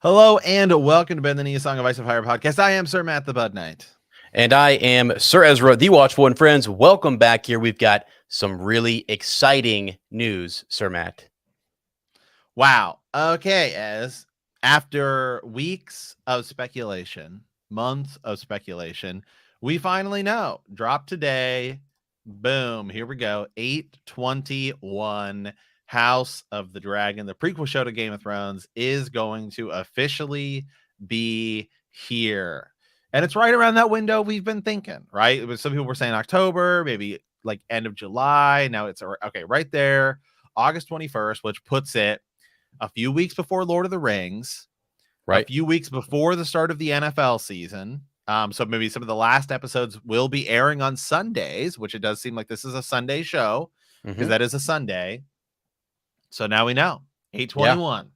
Hello and welcome to Ben the Nia Song of Ice of Fire podcast. I am Sir Matt the Bud Knight. And I am Ser Ezra, the Watchful. And friends, welcome back here. We've got some really exciting news, Sir Matt. Wow. Okay, as after weeks of speculation, months of speculation, we finally know. Drop today. Boom. Here we go. 8/21 House of the Dragon. The prequel show to Game of Thrones is going to officially be here. And it's right around that window we've been thinking, right? Some people were saying October, maybe like end of July. Now it's okay, right there, August 21st, which puts it a few weeks before Lord of the Rings, Right. a few weeks before the start of the NFL season. So maybe some of the last episodes will be airing on Sundays, which it does seem like this is a Sunday show because that is a Sunday. So now we know 8/21.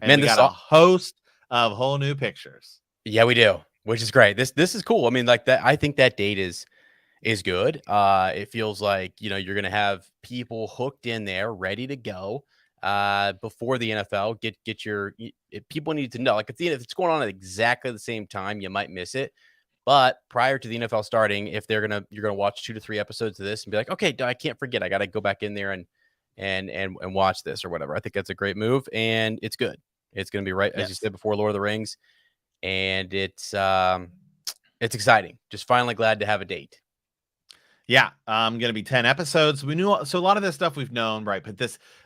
And Man, we got a host of whole new pictures. Yeah, we do, which is great. This is cool. I mean, like that. I think that date is good. It feels like you're gonna have people hooked in there, ready to go. Before the NFL, get your people need to know. Like if it's going on at exactly the same time, you might miss it. But prior to the NFL starting, if you're gonna watch 2 to 3 episodes of this and be like, okay, I can't forget. I got to go back in there and watch this or whatever. I think that's a great move, and it's good. It's gonna be right as you said before Lord of the Rings, and it's exciting. Just finally glad to have a date. Yeah, going to be 10 episodes. We knew, so a lot of this stuff we've known, right?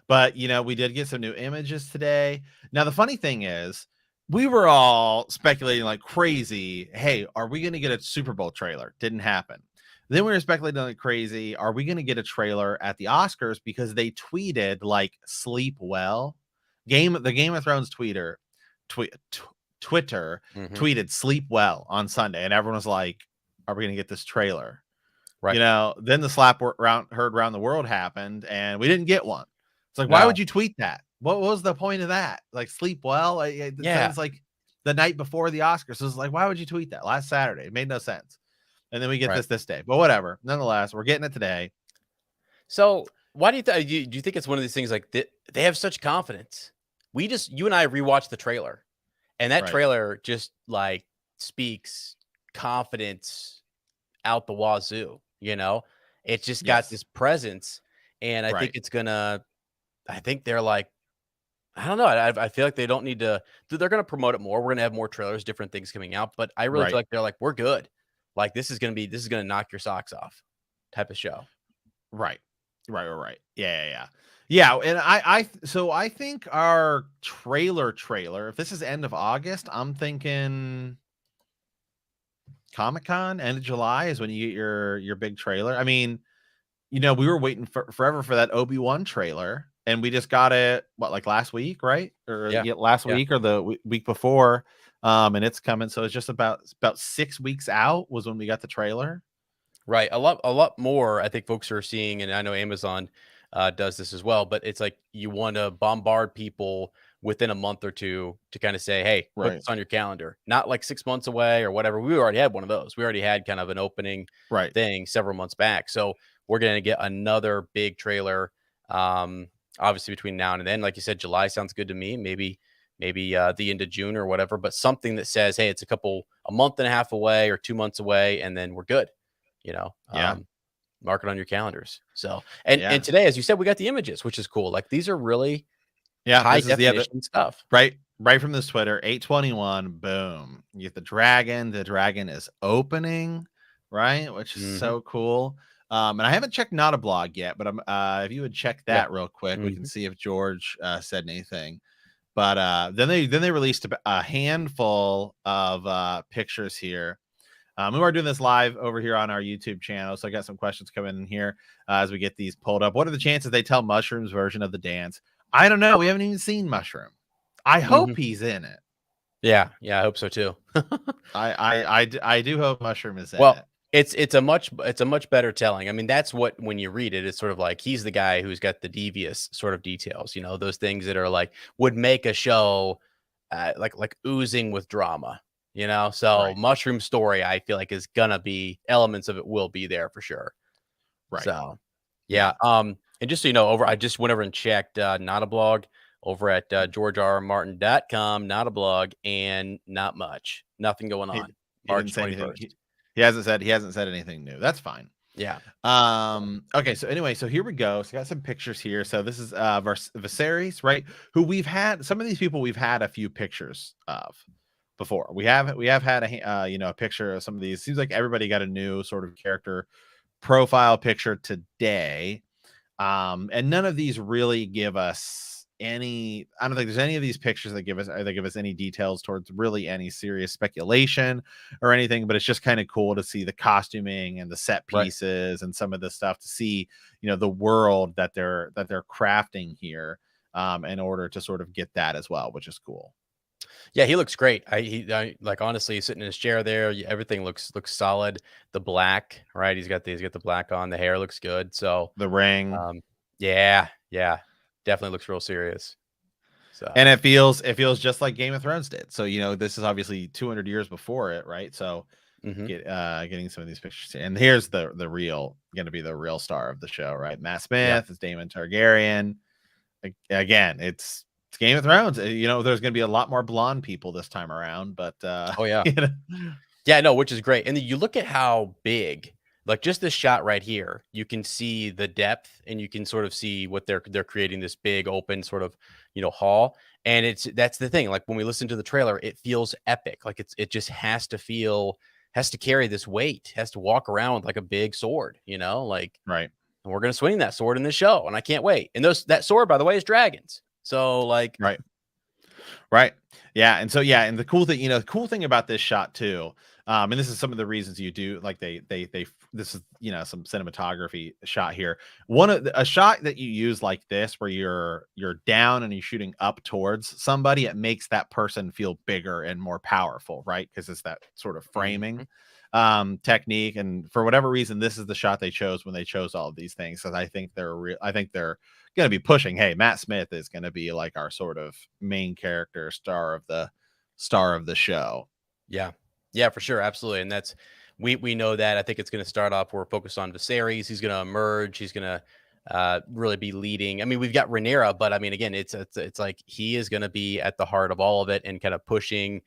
But we did get some new images today. Now, the funny thing is, we were all speculating like crazy. Hey, are we going to get a Super Bowl trailer? Didn't happen. Then we were speculating like crazy. Are we going to get a trailer at the Oscars? Because they tweeted like "sleep well." The Game of Thrones Twitter tweeted "sleep well" on Sunday, and everyone was like, "Are we going to get this trailer?" Right. Then the slap heard around the world happened, and we didn't get one. It's like, why would you tweet that? What was the point of that? Like, sleep well. It sounds like the night before the Oscars. So it's like, why would you tweet that last Saturday? It made no sense. And then we get this day, but whatever. Nonetheless, we're getting it today. So why do you think? Do you think it's one of these things like they have such confidence? You and I rewatched the trailer, and that trailer just like speaks confidence out the wazoo. It's just got this presence, and I think it's gonna. I think they're like, I don't know. I feel like they don't need to. They're gonna promote it more. We're gonna have more trailers, different things coming out. But I really feel like they're like, we're good. Like this is gonna knock your socks off, type of show. Right. Yeah. And I think our trailer, if this is end of August, I'm thinking Comic-Con, end of July is when you get your big trailer. I mean, we were waiting forever for that Obi-Wan trailer, and we just got it like last week, right? Or last week or the week before. And it's coming, so it's just about 6 weeks out was when we got the trailer. Right. A lot more I think folks are seeing, and I know Amazon does this as well, but it's like you want to bombard people within a month or two to kind of say, hey, put this on your calendar. Not like 6 months away or whatever. We already had one of those. We already had kind of an opening thing several months back. So we're going to get another big trailer, obviously between now and then. Like you said, July sounds good to me. Maybe the end of June or whatever, but something that says, hey, it's a month and a half away or 2 months away, and then we're good. Mark it on your calendars. So, and today, as you said, we got the images, which is cool. Like these are really high definition stuff. Right from this Twitter, 8/21, boom. You get the dragon. The dragon is opening, right? Which is so cool. And I haven't checked Not a Blog yet, but if you would check that real quick, we can see if George said anything. But then they released a handful of pictures here. We are doing this live over here on our YouTube channel, so I got some questions coming in here as we get these pulled up. What are the chances they tell Mushroom's version of the dance? I don't know. We haven't even seen Mushroom. I hope he's in it. Yeah, I hope so too. I do hope Mushroom is in it. It's a much better telling. I mean, that's what when you read it, it's sort of like he's the guy who's got the devious sort of details. Those things that are like would make a show like oozing with drama. So Mushroom story, I feel like is gonna be elements of it will be there for sure. Right. So yeah. And just so you know, I just went over and checked Not a Blog. over at georgerrmartin.com. Not a blog and not much. Nothing going He, on. he didn't March say anything. 21st. He hasn't said anything new. That's fine. Yeah. Okay, so anyway, so here we go. So I got some pictures here. So this is Viserys, right? Who we've had, some of these people we've had a few pictures of before. We have had a picture of some of these. Seems like everybody got a new sort of character profile picture today. And none of these really give us any, I don't think there's any of these pictures that give us any details towards really any serious speculation or anything, but it's just kind of cool to see the costuming and the set Right. pieces and some of the stuff, to see, the world that they're crafting here, in order to sort of get that as well, which is cool. Yeah, he looks great. Like, honestly, he's sitting in his chair there. Everything looks solid. The black, right? He's got the black on. The hair looks good. So, The ring. um, yeah, definitely looks real serious. And So, it feels just like Game of Thrones did. So, this is obviously 200 years before it, right? So mhm. getting some of these pictures here. And here's the real, going to be the real star of the show, right? Matt Yeah. Smith is Damon Targaryen. Again, it's Game of Thrones. There's going to be a lot more blonde people this time around, but Oh yeah. Yeah, no, which is great. And then you look at how big, like, just this shot right here, you can see the depth and you can sort of see what they're creating, this big open sort of, hall. And that's the thing. Like, when we listen to the trailer, it feels epic. Like, it just has to carry this weight, has to walk around with like a big sword, like, right. and we're gonna swing that sword in this show, and I can't wait. And that sword, by the way, is dragons. So, like, Right. Right. Yeah. And so, yeah. And the cool thing about this shot too, and this is some of the reasons you do, like, this is, some cinematography shot here. A shot that you use like this, where you're down and you're shooting up towards somebody, it makes that person feel bigger and more powerful, right? Because it's that sort of framing mhm. technique. And for whatever reason, this is the shot they chose when they chose all of these things. So I think they're going to be pushing, hey, Matt Smith is going to be like our sort of main character, star of the show. Yeah. Yeah, for sure. Absolutely. And we know that. I think it's going to start off, we're focused on Viserys. He's going to emerge. He's going to really be leading. I mean, we've got Rhaenyra, but I mean, again, it's like he is going to be at the heart of all of it and kind of pushing.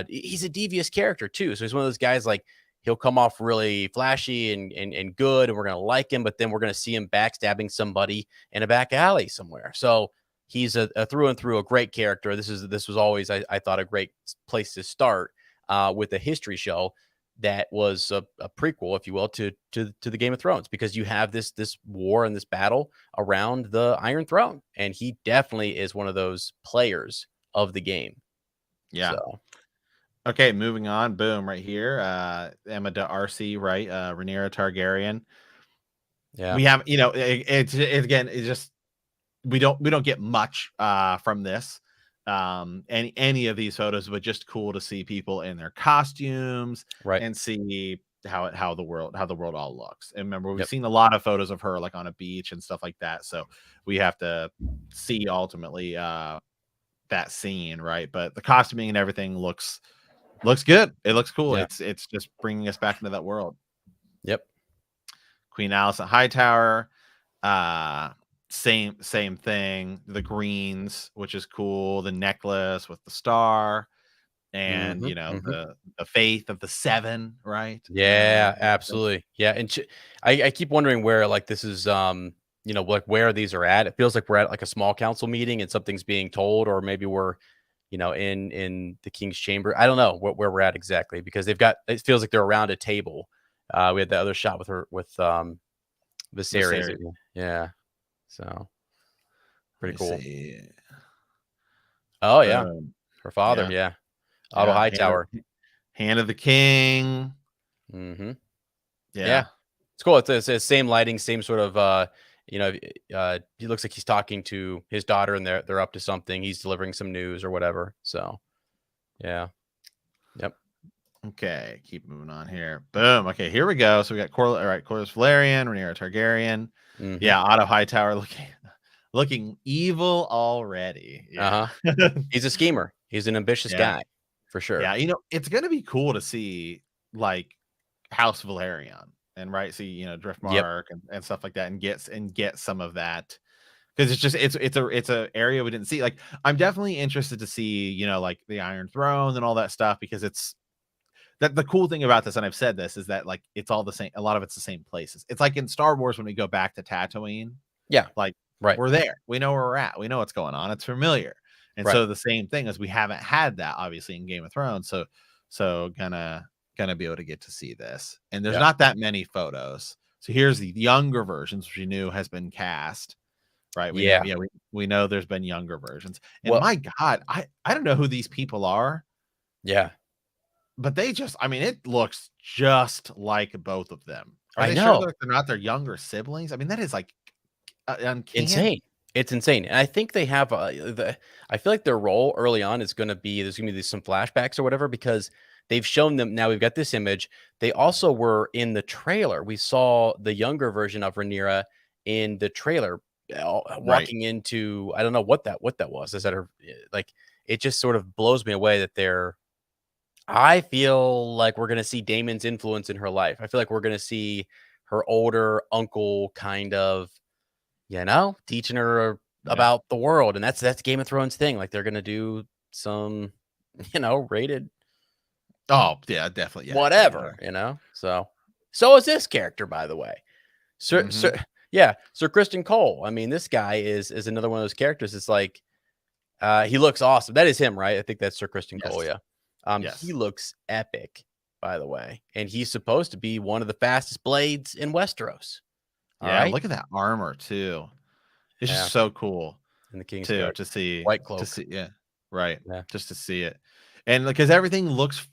He's a devious character too. So he's one of those guys, like, he'll come off really flashy and good, and we're going to like him, but then we're going to see him backstabbing somebody in a back alley somewhere. So he's a through and through a great character. This was always, I thought, a great place to start with a history show that was a prequel, if you will, to the Game of Thrones, because you have this war and this battle around the Iron Throne, and he definitely is one of those players of the game. Yeah. So Okay, moving on. Boom, right here. Emma D'Arcy, right? Rhaenyra Targaryen. yeah, We have, it's just, we don't get much from this, any of these photos, but just cool to see people in their costumes right, and see how the world all looks. And remember, we've yep, seen a lot of photos of her like on a beach and stuff like that, so we have to see ultimately that scene, right? But the costuming and everything looks good. It looks cool. yeah, It's just bringing us back into that world. yep, Queen Alicent Hightower, uh same thing. The greens, which is cool. The necklace with the star, and hmm hmm the faith of the seven, right? yeah, absolutely, yeah. And I keep wondering where, like, this is, like, where these are at. It feels like we're at like a small council meeting and something's being told, or maybe we're in the king's chamber. I don't know where we're at exactly, because it feels like they're around a table. We had the other shot with Viserys. Viserys. Yeah. So Let pretty me cool. see. Oh yeah. Boom. Her father. Yeah. Yeah. Otto Yeah. Hightower. Hand of the king. hmm Yeah. Yeah. It's cool. It's the same lighting, same sort of, you know, he looks like he's talking to his daughter, and they're up to something. He's delivering some news or whatever. So yeah. Yep. Okay, keep moving on here. Boom. Okay, here we go. So we got all right, Corlys Valerian, Rhaenyra Targaryen. hmm Yeah, Otto Hightower looking evil already. Yeah. Uh-huh. He's a schemer. He's an ambitious Yeah. guy for sure. Yeah, it's gonna be cool to see, like, House Valerian, and right, see, Yep. Driftmark and stuff like that, and get some of that because it's a area we didn't see. Like, I'm definitely interested to see, you know, like the Iron Throne and all that stuff, because it's that the cool thing about this, and I've said this, is that like it's all the same. A lot of it's the same places. It's like in Star Wars when we go back to Tatooine, Yeah. like Right. we're there. We know where we're at. We know what's going on. It's familiar. And Right. so the same thing is we haven't had that obviously in Game of Thrones. So gonna be able to get to see this. And there's Yeah. not that many photos. So here's the younger versions, which we knew has been cast. Right. We know, Yeah. yeah, we know there's been younger versions. And Well, my God, I don't know who these people are, yeah. but they just, I mean, it looks just like both of them. Are I they sure know. that they're not their younger siblings? I mean, that is like Insane. uncanny. It's insane. And I think they have I feel like their role early on is gonna be there's gonna be some flashbacks or whatever because they've shown them now we've got this image. They also were in the trailer. We saw the younger version of Rhaenyra in the trailer Right. walking into I don't know what that was. Is that her like it just sort of blows me away that they're I feel like we're gonna see Damon's influence in her life. I feel like we're gonna see her older uncle kind of teaching her Yeah. about the world, and that's Game of Thrones thing. Like they're gonna do some, rated Oh, yeah, definitely. Yeah, yeah, whatever, So is this character, by the way, Mhm. Sir Kristen Cole. I mean, this guy is another one of those characters. It's like he looks awesome. That is him, right? I think that's Sir Kristen Cole. Yes. Yeah. He Yes. looks epic, by the way, and he's supposed to be one of the fastest blades in Westeros. All Yeah, right. look at that armor too. It's just Yeah, so cool in the King's too Guard, to see white cloak. yeah. Right. Yeah. Just to see it. And because everything looks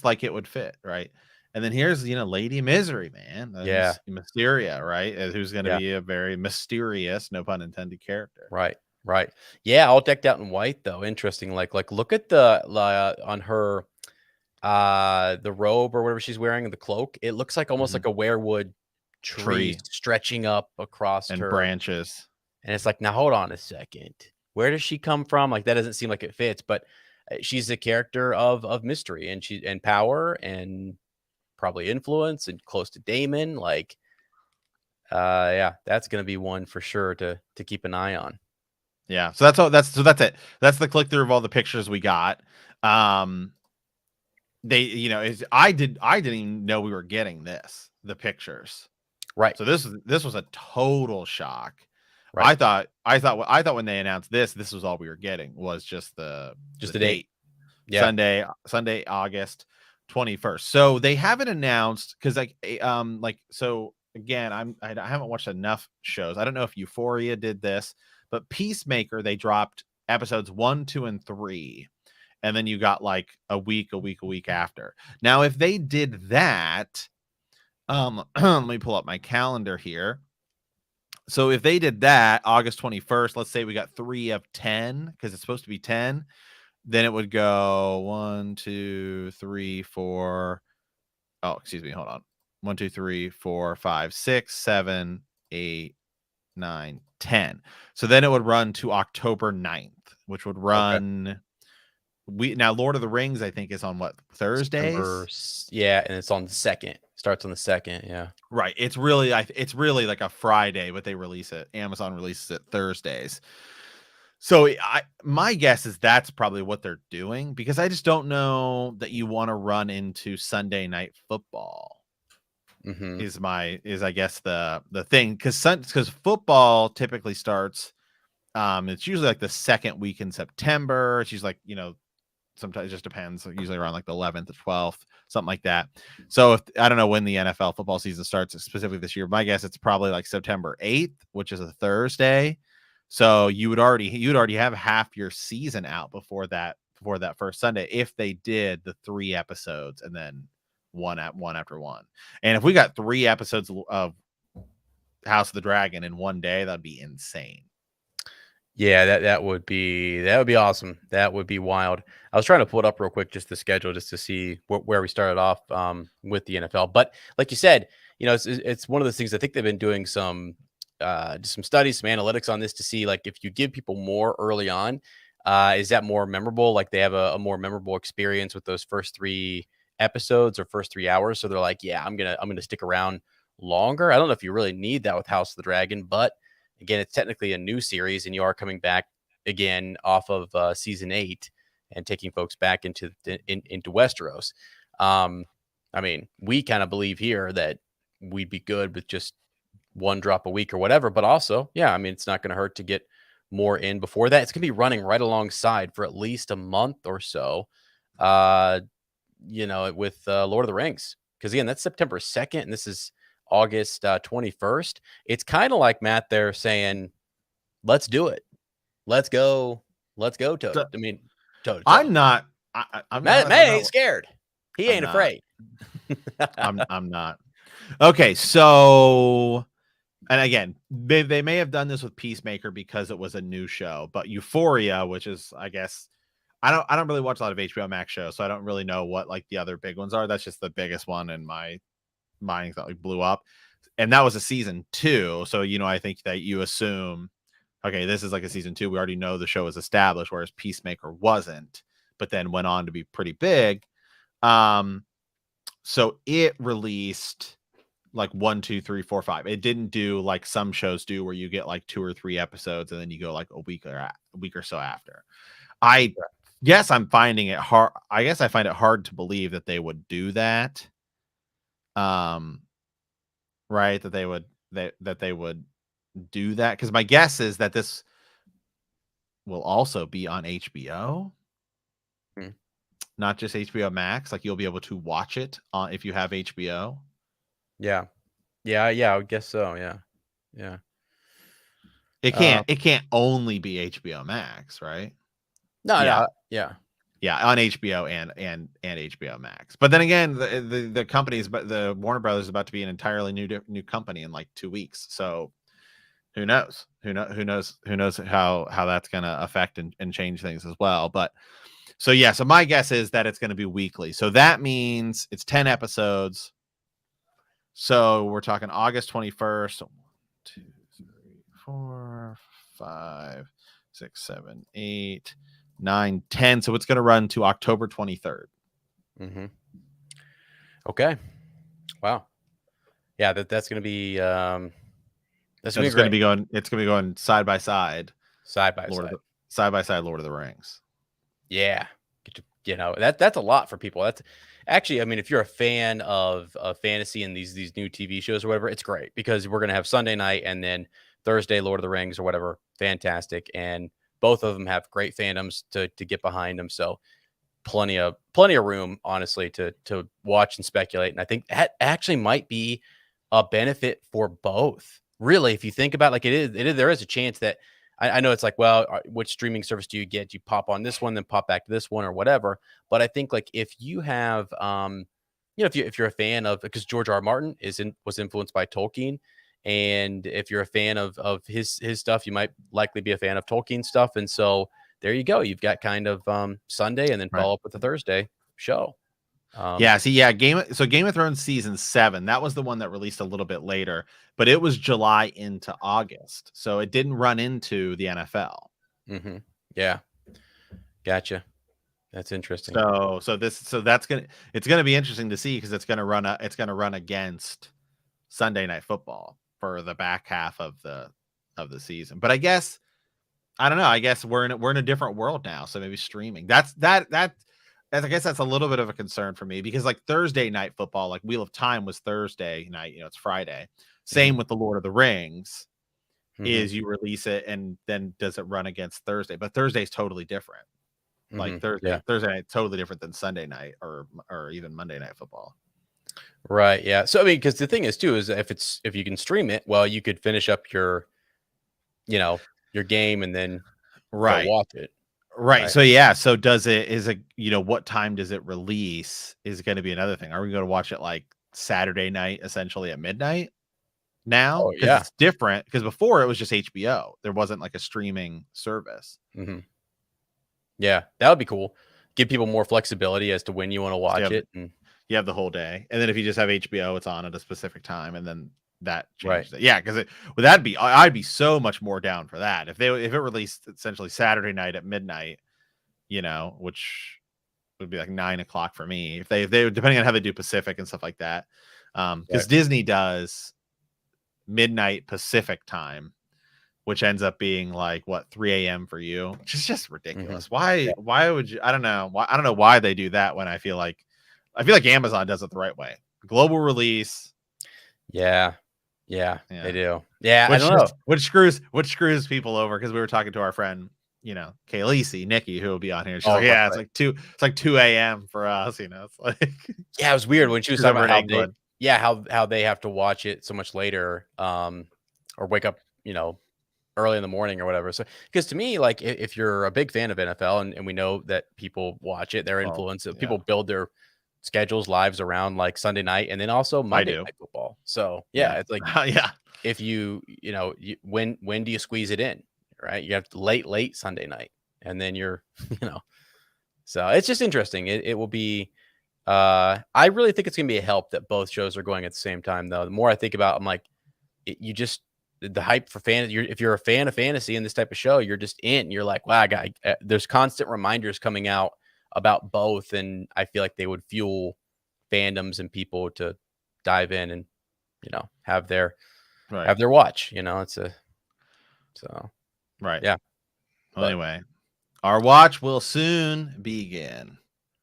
like it would fit, right? And then here's, you know, Lady Misery, man, Yeah. who's Mysteria, right? Who's going to Yeah. be a very mysterious, no pun intended, character. Right, right. Yeah, all decked out in white though. Interesting. Like look at the on her the robe or whatever she's wearing, the cloak. It looks like almost Mhm. like a werewood tree Tree stretching up across and her. branches. And it's like, now hold on a second. Where does she come from? Like that doesn't seem like it fits, but she's a character of mystery and power and probably influence and close to Damon. Like yeah, that's gonna be one for sure to keep an eye on. Yeah. So that's all that's it. That's the click through of all the pictures we got. Um they, you know, I didn't even know we were getting the pictures. Right, So this was a total shock. right. I thought when they announced this was all we were getting was just Just the the date. date. Yeah. Sunday, August 21st. So they haven't announced because like so again, I haven't watched enough shows. I don't know if Euphoria did this, but Peacemaker, they dropped episodes 1, 2, and 3. And then you got like a week after. Now, if they did that, let me pull up my calendar here. So if they did that August 21st, let's say we got 3 of 10 because it's supposed to be 10, then it would go 1, 2, 3, 4. Oh, excuse me. Hold on. 1, 2, 3, 4, 5, 6, 7, 8, 9, 10. So then it would run to October 9th, which would Okay. run. Now Lord of the Rings, I think, is on what, Thursdays? Yeah, and it's on the second. Starts on the second. Yeah. Right. It's really like a Friday, but they release it. Amazon releases it Thursdays. So my guess is that's probably what they're doing because I just don't know that you want to run into Sunday night football Hmm. is I guess the thing because football typically starts it's usually like the second week in September. It's usually like, you know, sometimes it just depends, usually around like the 11th or 12th, something like that. So if I don't know when the NFL football season starts specifically this year, my guess it's probably like September 8th, which is a Thursday. So you'd already have half your season out before that first Sunday if they did the 3 episodes and then one after one. And if we got 3 episodes of House of the Dragon in one day, that'd be insane. Yeah, that would be awesome. That would be wild. I was trying to pull it up real quick, just the schedule, just to see where we started off with the NFL. But like you said, it's one of those things. I think they've been doing just some studies, some analytics on this to see like if you give people more early on, is that more memorable? Like they have a more memorable experience with those first 3 episodes or first 3 hours. So they're like, yeah, I'm gonna stick around longer. I don't know if you really need that with House of the Dragon, but again, it's technically a new series, and you are coming back again off of season 8 and taking folks back into Westeros. I mean, we kind of believe here that we'd be good with just one drop a week or whatever, but also, yeah, I mean, it's not going to hurt to get more in before that. It's going to be running right alongside for at least a month or so, uh, with Lord of the Rings. Because again, that's September 2nd, and this is August 21st. It's kind of like Matt there saying, let's do it. Let's go. Let's go toe. I mean, toe to toe. I'm not. Matt ain't scared. He ain't afraid. I'm not. Okay, so, and again, they may have done this with Peacemaker because it was a new show, but Euphoria, which is, I guess, I don't really watch a lot of HBO Max shows, so I don't really know what like the other big ones are. That's just the biggest one in my mind that like blew up, and that was a season 2. So I think that you assume, okay, this is like a season 2. We already know the show is established, whereas Peacemaker wasn't, but then went on to be pretty big. So it released like 1, 2, 3, 4, 5. It didn't do like some shows do where you get like 2 or 3 episodes and then you go like a week or so after. I guess I'm finding it hard. I guess I find it hard to believe that they would do that. Right. That they would do that. Because my guess is that this will also be on HBO. Not just HBO Max. Like you'll be able to watch it on if you have HBO. Yeah. I would guess so. Yeah. It can't only be HBO Max, right? No. Yeah. Yeah, on HBO and HBO Max. But then again, the companies, but the Warner Brothers is about to be an entirely new company in like 2 weeks. So who knows? Who knows how that's going to affect and change things as well. But so my guess is that it's going to be weekly. So that means it's 10 episodes. So we're talking August 21st. 1, 2, 3, 4, 5, 6, 7, 8, 9, 10. So it's going to run to October 23rd. Okay. Wow. Yeah, that's going to be It's going to be going side by side. Side by side Lord of the Rings. Yeah. That's a lot for people. That's actually, I mean, if you're a fan of fantasy and these new TV shows or whatever, it's great because we're going to have Sunday night and then Thursday Lord of the Rings or whatever. Fantastic. And both of them have great fandoms to get behind them. So plenty of room, honestly, to watch and speculate. And I think that actually might be a benefit for both. Really, if you think about like it is, there is a chance that I know it's like, well, which streaming service do you get? You pop on this one, then pop back to this one or whatever. But I think like if you have, if you're a fan of, because George R. Martin was influenced by Tolkien, and if you're a fan of his stuff, you might likely be a fan of Tolkien stuff. And so there you go. You've got kind of Sunday and then follow up with the Thursday show. Game of Thrones season 7, that was the one that released a little bit later, but it was July into August, so it didn't run into the NFL. Yeah, gotcha. That's interesting. So it's gonna be interesting to see because it's gonna run against Sunday Night Football for the back half of the season. But I guess I don't know. I guess we're in a different world now, so maybe streaming. I guess that's a little bit of a concern for me because like Thursday Night Football, like Wheel of Time was Thursday night, it's Friday. Same with the Lord of the Rings is you release it and then does it run against Thursday, but Thursday is totally different. Like Thursday night, totally different than Sunday night or even Monday Night Football. Right. Yeah. So, I mean, because the thing is too, is if you can stream it, well, you could finish up your game and then go watch it. Right. So so what time does it release is going to be another thing. Are we going to watch it like Saturday night, essentially at midnight now? Because it's different. Because before it was just HBO. There wasn't like a streaming service. Yeah, that would be cool. Give people more flexibility as to when you want to watch it. And you have the whole day. And then if you just have HBO, it's on at a specific time. And then that changes it. Yeah, because I'd be so much more down for that if it released essentially Saturday night at midnight, which would be like 9 o'clock for me if they depending on how they do Pacific and stuff like that, because Disney does midnight Pacific time, which ends up being like what 3 a.m. for you, which is just ridiculous. Yeah. Why would you? I don't know. I don't know why they do that when I feel like Amazon does it the right way. Global release. Yeah, they do. Yeah, I Which don't know. which screws people over, because we were talking to our friend, Kayleesi, Nikki, who will be on here. She's like, right, it's like 2 a.m. for us. It's like yeah, it was weird when she was she's talking over about in how they have to watch it so much later, or wake up, early in the morning or whatever. So, because to me, like if you're a big fan of NFL, and we know that people watch it, their influence, people build their schedules, lives around like Sunday night and then also Monday Night Football. So yeah, it's like yeah. if when do you squeeze it in, right? You have late Sunday night, and then you're so it's just interesting. It will be. I really think it's gonna be a help that both shows are going at the same time, though. The more I think about it, I'm like, the hype for fantasy. If you're a fan of fantasy and this type of show, you're just in. You're like, wow, there's constant reminders coming out about both, and I feel like they would fuel fandoms and people to dive in and have their watch. It's a right. Yeah. Well, anyway, our watch will soon begin.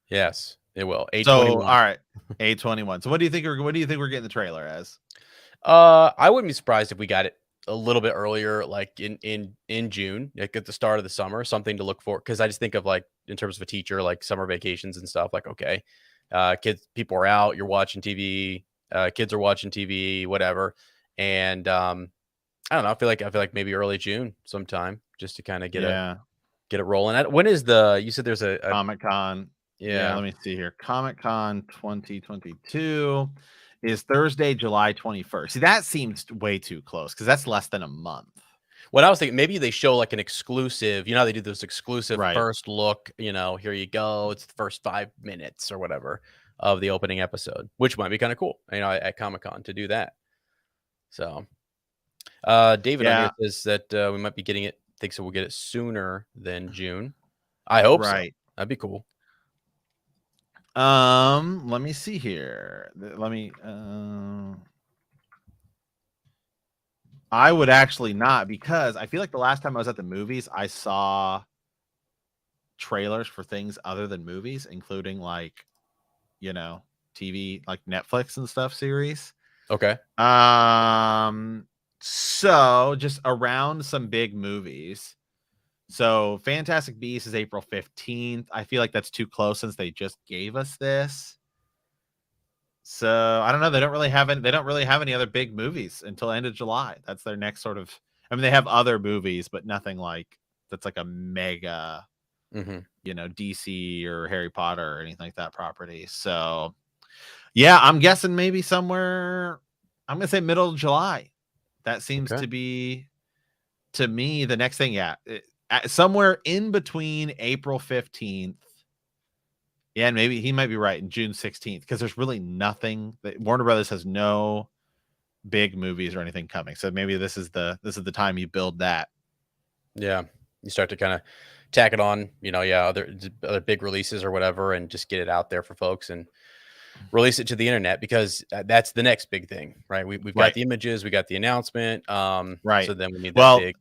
Yes, it will. 8:21. So, all right, 8:21. So, what do you think we're getting the trailer as? I wouldn't be surprised if we got it a little bit earlier, like in June, like at the start of the summer, something to look for. Because I just think of, like, in terms of a teacher, like summer vacations and stuff. Like, okay, people are out, you're watching TV, kids are watching TV, whatever. And I don't know. I feel like maybe early June sometime, just to kind of get it rolling. When is you said there's a Comic-Con? Yeah, let me see here. Comic-Con 2022 is Thursday, July 21st. See, that seems way too close, because that's less than a month. What I was thinking, maybe they show like an exclusive, how they do those exclusive first look, here you go. It's the first 5 minutes or whatever of the opening episode, which might be kind of cool, at Comic-Con to do that. So, David on here says that we might be getting it, thinks that we'll get it sooner than June. I hope so. That'd be cool. Let me see here. I would actually not, because I feel like the last time I was at the movies, I saw trailers for things other than movies, including like, TV, like Netflix and stuff series. Okay. So just around some big movies. So Fantastic Beasts is April 15th. I feel like that's too close since they just gave us this. So I don't know. They don't really have any other big movies until end of July. That's their next sort of. I mean, they have other movies, but nothing like that's like a mega, DC or Harry Potter or anything like that property. So, yeah, I'm guessing maybe somewhere. I'm gonna say middle of July. That seems to be, to me, the next thing. Yeah, somewhere in between April 15th. Yeah, and maybe he might be right in June 16th, because there's really nothing. Warner Brothers has no big movies or anything coming. So maybe this is the time you build that. Yeah, you start to kind of tack it on, other big releases or whatever, and just get it out there for folks and release it to the internet, because that's the next big thing, right? We've got the images, we got the announcement, right? So then we need that big.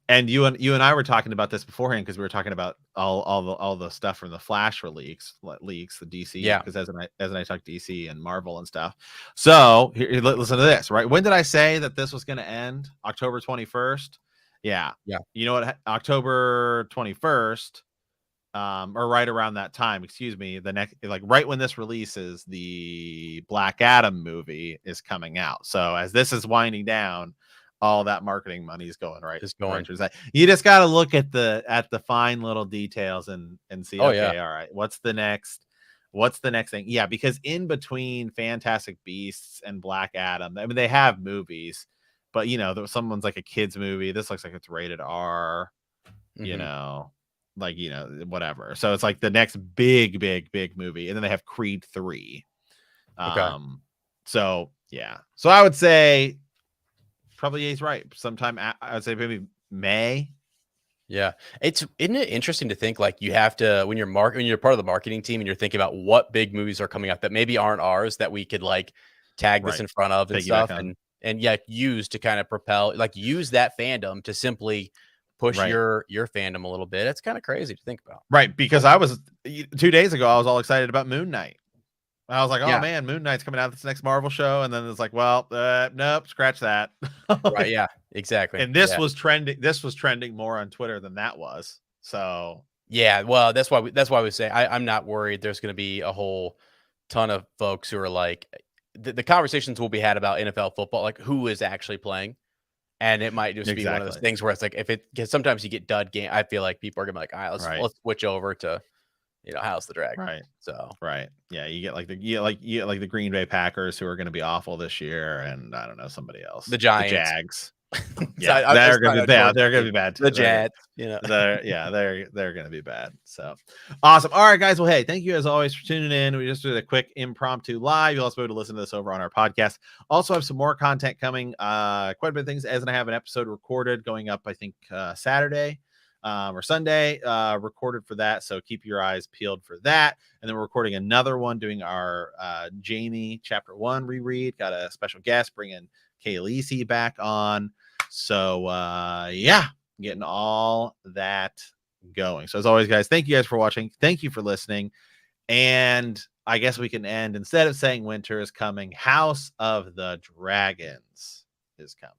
And you and I were talking about this beforehand, because we were talking about all the stuff from the Flash leaks, the DC. Yeah. Because as I talk DC and Marvel and stuff. So here, listen to this. Right, when did I say that this was going to end? October 21st. Yeah. You know what? October 21st, or right around that time. Excuse me. The next, like right when this releases, the Black Adam movie is coming out. So as this is winding down, all that marketing money is going right. You just got to look at the fine little details and see. All right, what's the next thing? Yeah, because in between Fantastic Beasts and Black Adam, I mean, they have movies, but someone's like a kids movie. This looks like it's rated R. Whatever. So it's like the next big movie, and then they have Creed 3. So yeah. So I would say, probably he's right. Sometime I would say maybe May. Yeah, isn't it interesting to think, like, you have to, when you're part of the marketing team and you're thinking about what big movies are coming out that maybe aren't ours, that we could like tag this in front of and stuff, and and use to kind of propel, like use that fandom to simply push Right. your fandom a little bit. It's kind of crazy to think about. Right, because I was 2 days ago, I was all excited about Moon Knight. I was like, "Oh Yeah. man, Moon Knight's coming out this next Marvel show," and then it's like, "Well, nope, scratch that." Right. Yeah. Exactly. And this was trending. This was trending more on Twitter than that was. So Yeah. Well, that's why we say I'm not worried. There's going to be a whole ton of folks who are like, the conversations will be had about NFL football, like who is actually playing. And it might just be one of those exactly. things where it's like, because sometimes you get dud game. I feel like people are gonna be like, all right, Right. let's switch over to, House the Dragon. Right. So Right. Yeah, you get like the Green Bay Packers, who are going to be awful this year, and I don't know, somebody else. the Giants. The Jags. So Yeah, they're going to be bad too. The Jets, They're going to be bad. So awesome. All right, guys. Well, hey, thank you as always for tuning in. We just did a quick impromptu live. You'll also be able to listen to this over on our podcast. Also have some more content coming. Quite a bit of things. As I have an episode recorded going up, I think Saturday or Sunday, recorded for that. So keep your eyes peeled for that. And then we're recording another one, doing our Jamie chapter 1 reread. Got a special guest, bringing Khaleesi back on. So getting all that going. So as always, guys, thank you guys for watching. Thank you for listening. And I guess we can end, instead of saying winter is coming, House of the Dragons is coming.